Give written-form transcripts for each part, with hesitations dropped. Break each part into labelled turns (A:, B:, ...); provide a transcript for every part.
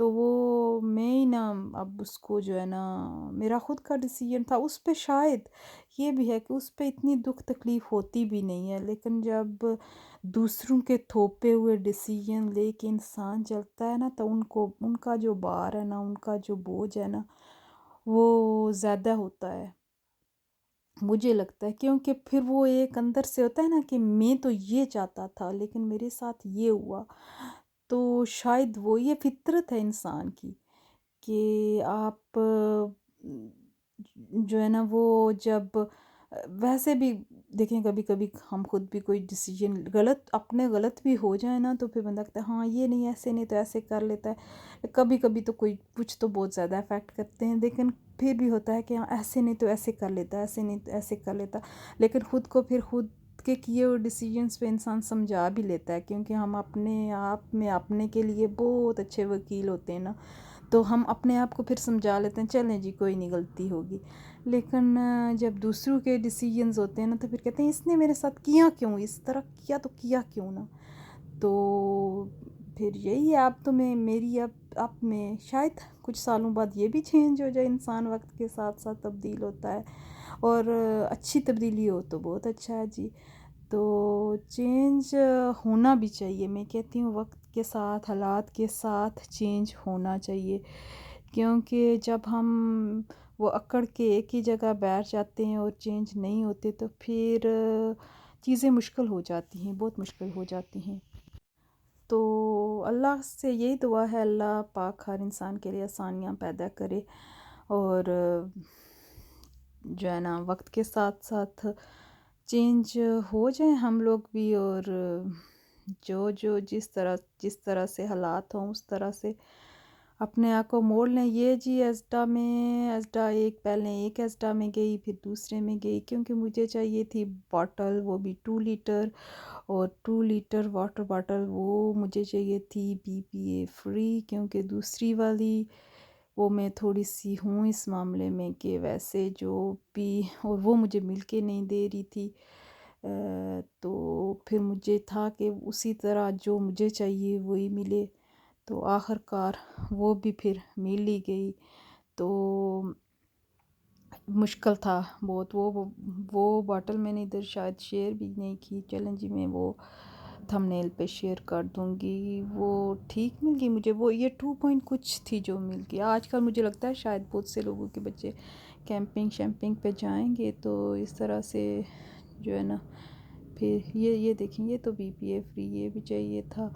A: تو وہ میں ہی نا اب اس کو جو ہے نا، میرا خود کا ڈیسیجن تھا، اس پہ شاید یہ بھی ہے کہ اس پہ اتنی دکھ تکلیف ہوتی بھی نہیں ہے، لیکن جب دوسروں کے تھوپے ہوئے ڈیسیجن لے کے انسان چلتا ہے نا، تو ان کا جو بار ہے نا، ان کا جو بوجھ ہے نا، وہ زیادہ ہوتا ہے، مجھے لگتا ہے، کیونکہ پھر وہ ایک اندر سے ہوتا ہے نا کہ میں تو یہ چاہتا تھا لیکن میرے ساتھ یہ ہوا، تو شاید وہ یہ فطرت ہے انسان کی کہ آپ جو ہے نا وہ جب ویسے بھی دیکھیں، کبھی کبھی ہم خود بھی کوئی ڈیسیجن غلط بھی ہو جائے نا، تو پھر بندہ کہتا ہے ہاں یہ نہیں، ایسے نہیں تو ایسے کر لیتا ہے، کبھی کبھی تو کوئی کچھ تو بہت زیادہ افیکٹ کرتے ہیں، لیکن پھر بھی ہوتا ہے کہ ہاں ایسے نہیں تو ایسے کر لیتا، ایسے نہیں تو ایسے کر لیتا، لیکن خود کو پھر خود کے کیے ہوئے ڈیسیجنس پہ انسان سمجھا بھی لیتا ہے، کیونکہ ہم اپنے آپ میں اپنے کے لیے بہت اچھے وکیل ہوتے ہیں نا، تو ہم اپنے آپ کو پھر سمجھا لیتے ہیں چلیں جی کوئی نہیں، غلطی ہوگی، لیکن جب دوسروں کے ڈیسیجنز ہوتے ہیں نا، تو پھر کہتے ہیں اس نے میرے ساتھ کیا کیوں، اس طرح کیا تو کیا کیوں نا، تو پھر یہی ہے، اب تو میری اب میں شاید کچھ سالوں بعد یہ بھی چینج ہو جائے، انسان وقت کے ساتھ ساتھ تبدیل ہوتا ہے، اور اچھی تبدیلی ہو تو بہت اچھا ہے جی، تو چینج ہونا بھی چاہیے، میں کہتی ہوں وقت کے ساتھ، حالات کے ساتھ چینج ہونا چاہیے، کیونکہ جب ہم وہ اکڑ کے ایک ہی جگہ بیٹھ جاتے ہیں اور چینج نہیں ہوتے، تو پھر چیزیں مشکل ہو جاتی ہیں، بہت مشکل ہو جاتی ہیں، تو اللہ سے یہی دعا ہے، اللہ پاک ہر انسان کے لیے آسانیاں پیدا کرے، اور جو ہے نا وقت کے ساتھ ساتھ چینج ہو جائیں ہم لوگ بھی، اور جو جس طرح سے حالات ہوں اس طرح سے اپنے آپ کو موڑ لیں، یہ جی ایزڈا پہلے ایک ایزڈا میں گئی، پھر دوسرے میں گئی، کیونکہ مجھے چاہیے تھی باٹل، وہ بھی 2 لیٹر، اور 2 لیٹر واٹر باٹل وہ مجھے چاہیے تھی BPA فری، کیونکہ دوسری والی وہ میں تھوڑی سی ہوں اس معاملے میں کہ ویسے جو بھی، اور وہ مجھے مل کے نہیں دے رہی تھی، تو پھر مجھے تھا کہ اسی طرح جو مجھے چاہیے وہی ملے، تو آخر کار وہ بھی پھر مل ہی گئی، تو مشکل تھا بہت، وہ باٹل میں نے ادھر شاید شیئر بھی نہیں کی، چلیں جی میں وہ تھمبنیل پہ شیئر کر دوں گی، وہ ٹھیک مل گئی مجھے، وہ یہ 2 پوائنٹ کچھ تھی جو مل گئی، آج کل مجھے لگتا ہے شاید بہت سے لوگوں کے بچے کیمپنگ شیمپنگ پہ جائیں گے، تو اس طرح سے جو ہے نا، پھر یہ دیکھیں، یہ تو BPA فری، یہ بھی چاہیے تھا،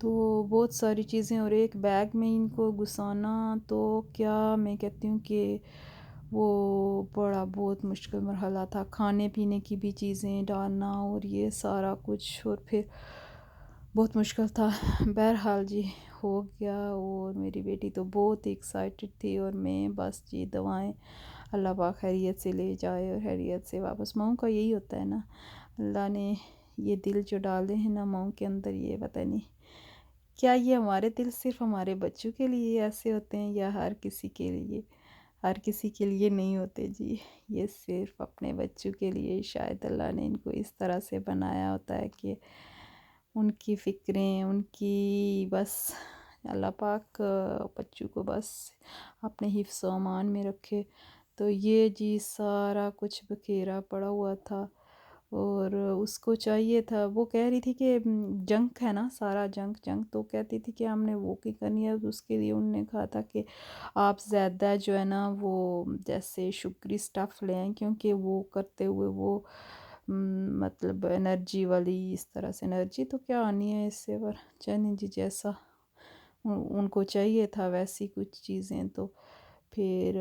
A: تو بہت ساری چیزیں، اور ایک بیگ میں ان کو گھسانا، تو کیا میں کہتی ہوں کہ وہ بہت مشکل مرحلہ تھا، کھانے پینے کی بھی چیزیں ڈالنا اور یہ سارا کچھ، اور پھر بہت مشکل تھا، بہرحال جی ہو گیا، اور میری بیٹی تو بہت ایکسائٹڈ تھی، اور میں بس جی دعائیں اللہ پاک خیریت سے لے جائے اور خیریت سے واپس، ماؤں کا یہی ہوتا ہے نا، اللہ نے یہ دل جو ڈالے ہیں نا ماؤں کے اندر، یہ پتہ نہیں کیا یہ ہمارے دل صرف ہمارے بچوں کے لیے ایسے ہوتے ہیں یا ہر کسی کے لیے، ہر کسی کے لیے نہیں ہوتے جی، یہ صرف اپنے بچوں کے لیے شاید اللہ نے ان کو اس طرح سے بنایا ہوتا ہے کہ ان کی فکریں، ان کی بس اللہ پاک بچوں کو بس اپنے حفظ و امان میں رکھے، تو یہ جی سارا کچھ بکھیرا پڑا ہوا تھا، اور اس کو چاہیے تھا، وہ کہہ رہی تھی کہ جنک ہے نا سارا، جنک تو کہتی تھی کہ ہم نے وہ کی کرنی ہے، اس کے لیے انہوں نے کہا تھا کہ آپ زیادہ جو ہے نا وہ جیسے شکری سٹف لیں، کیونکہ وہ کرتے ہوئے وہ مطلب انرجی والی، اس طرح سے انرجی تو کیا آنی ہے اس سے، پر چلیں جی جیسا ان کو چاہیے تھا ویسی کچھ چیزیں، تو پھر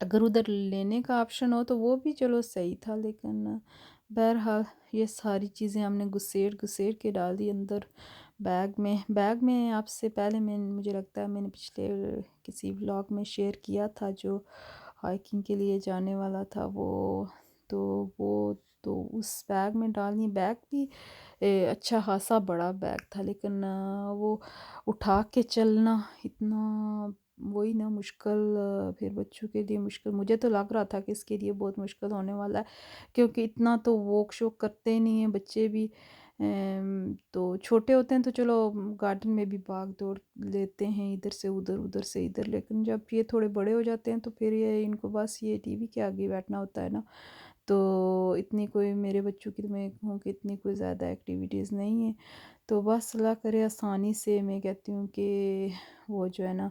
A: اگر ادھر لینے کا آپشن ہو تو وہ بھی چلو صحیح تھا، لیکن بہرحال یہ ساری چیزیں ہم نے گھسیڑ کے ڈال دی اندر بیگ میں آپ سے پہلے مجھے لگتا ہے میں نے پچھلے کسی ولاگ میں شیئر کیا تھا، جو ہائکنگ کے لیے جانے والا تھا وہ تو اس بیگ میں ڈالنی، بیگ بھی اچھا خاصا بڑا بیگ تھا، لیکن وہ اٹھا کے چلنا اتنا وہی نا مشکل، پھر بچوں کے لیے مشکل، مجھے تو لگ رہا تھا کہ اس کے لیے بہت مشکل ہونے والا ہے، کیونکہ اتنا تو واک شوک کرتے نہیں ہیں بچے بھی، تو چھوٹے ہوتے ہیں تو چلو گارڈن میں بھی بھاگ دوڑ لیتے ہیں ادھر سے ادھر ادھر سے ادھر، لیکن جب یہ تھوڑے بڑے ہو جاتے ہیں تو پھر یہ ان کو بس یہ ٹی وی کے آگے بیٹھنا ہوتا ہے نا، تو اتنی کوئی میرے بچوں کی میں کہوں کہ اتنی کوئی زیادہ ایکٹیویٹیز نہیں ہیں، تو بس اللہ کرے آسانی سے میں کہتی ہوں کہ وہ جو ہے نا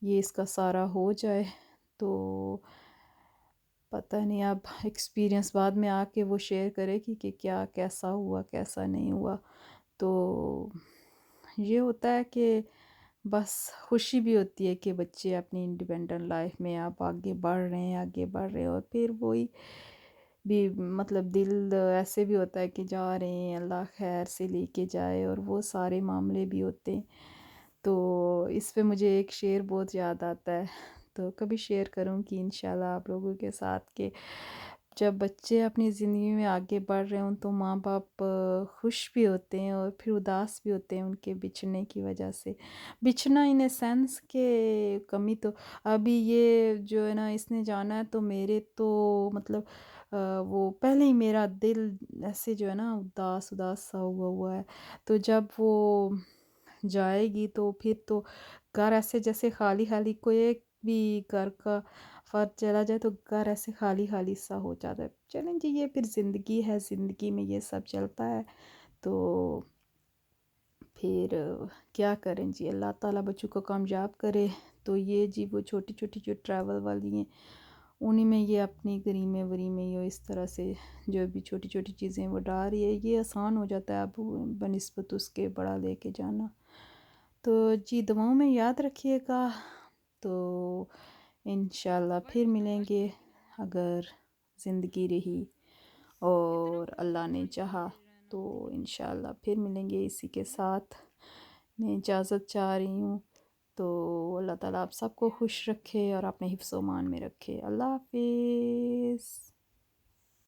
A: یہ اس کا سارا ہو جائے، تو پتہ نہیں اب ایکسپیرینس بعد میں آ کے وہ شیئر کرے گی کہ کیا کیسا ہوا کیسا نہیں ہوا، تو یہ ہوتا ہے کہ بس خوشی بھی ہوتی ہے کہ بچے اپنی انڈیپینڈنٹ لائف میں آپ آگے بڑھ رہے ہیں آگے بڑھ رہے ہیں، اور پھر وہی بھی مطلب دل ایسے بھی ہوتا ہے کہ جا رہے ہیں اللہ خیر سے لے کے جائے، اور وہ سارے معاملے بھی ہوتے ہیں، تو اس پہ مجھے ایک شعر بہت یاد آتا ہے، تو کبھی شیئر کروں کہ انشاءاللہ آپ لوگوں کے ساتھ کہ جب بچے اپنی زندگی میں آگے بڑھ رہے ہوں تو ماں باپ خوش بھی ہوتے ہیں اور پھر اداس بھی ہوتے ہیں ان کے بچھڑنے کی وجہ سے، بچھنا ان اے سینس کہ کمی تو ابھی یہ جو ہے نا اس نے جانا ہے تو میرے تو مطلب وہ پہلے ہی میرا دل ایسے جو ہے نا اداس اداس سا ہوا ہے، تو جب وہ جائے گی تو پھر تو گھر ایسے جیسے خالی خالی، کوئی ایک بھی گھر کا فرد چلا جائے تو گھر ایسے خالی خالی سا ہو جاتا ہے، چلیں جی یہ پھر زندگی ہے، زندگی میں یہ سب چلتا ہے، تو پھر کیا کریں جی، اللہ تعالیٰ بچوں کو کامیاب کرے، تو یہ جی وہ چھوٹی چھوٹی جو ٹریول والی ہیں انہی میں یہ اپنی گریمیں وریمیں یہ اس طرح سے جو بھی چھوٹی چھوٹی چیزیں وہ ڈال رہی ہے، یہ آسان ہو جاتا ہے اب بنسبت اس کے بڑا لے کے جانا، تو جی دعاؤں میں یاد رکھیے گا، تو انشاءاللہ پھر ملیں گے اگر زندگی رہی اور اللہ نے چاہا تو انشاءاللہ پھر ملیں گے، اسی کے ساتھ میں اجازت چاہ رہی ہوں، تو اللہ تعالیٰ آپ سب کو خوش رکھے اور اپنے حفظ و امان میں رکھے، اللہ حافظ.